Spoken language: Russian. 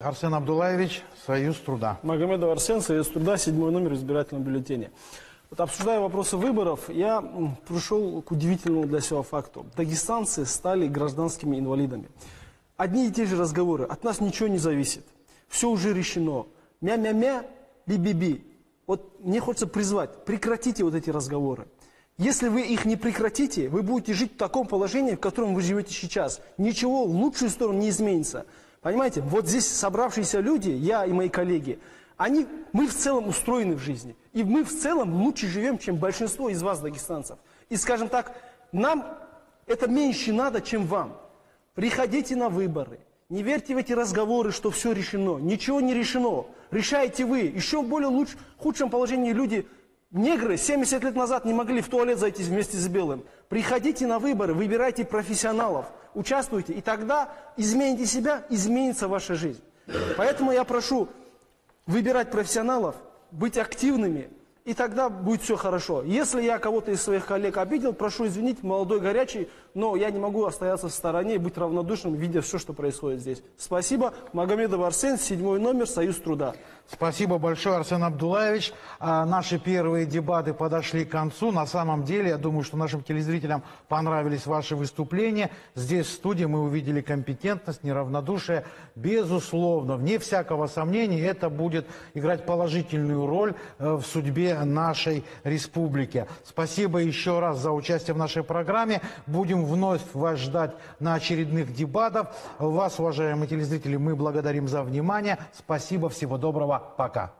Арсен Абдулаевич, Союз труда. Магомедов Арсен, Союз труда, 7-й номер избирательного бюллетеня. Вот, обсуждая вопросы выборов, я пришел к удивительному для себя факту. Дагестанцы стали гражданскими инвалидами. Одни и те же разговоры. От нас ничего не зависит. Все уже решено. Мя-мя-мя, би-би-би. Вот мне хочется призвать, прекратите вот эти разговоры. Если вы их не прекратите, вы будете жить в таком положении, в котором вы живете сейчас. Ничего в лучшую сторону не изменится. Понимаете, вот здесь собравшиеся люди, я и мои коллеги, мы в целом устроены в жизни. И мы в целом лучше живем, чем большинство из вас, дагестанцев. И, скажем так, нам это меньше надо, чем вам. Приходите на выборы. Не верьте в эти разговоры, что все решено. Ничего не решено. Решаете вы. Еще в более худшем положении люди, негры, 70 лет назад не могли в туалет зайти вместе с белым. Приходите на выборы, выбирайте профессионалов, участвуйте, и тогда измените себя, изменится ваша жизнь. Поэтому я прошу выбирать профессионалов, быть активными, и тогда будет все хорошо. Если я кого-то из своих коллег обидел, прошу извинить, молодой, горячий, но я не могу остаться в стороне и быть равнодушным, видя все, что происходит здесь. Спасибо. Магомедов Арсен, 7-й номер, Союз труда. Спасибо большое, Арсен Абдулаевич. Наши первые дебаты подошли к концу. На самом деле, я думаю, что нашим телезрителям понравились ваши выступления. Здесь в студии мы увидели компетентность, неравнодушие. Безусловно, вне всякого сомнения, это будет играть положительную роль в судьбе нашей республики. Спасибо еще раз за участие в нашей программе. Будем вновь вас ждать на очередных дебатах. Вас, уважаемые телезрители, мы благодарим за внимание. Спасибо, всего доброго. Пока.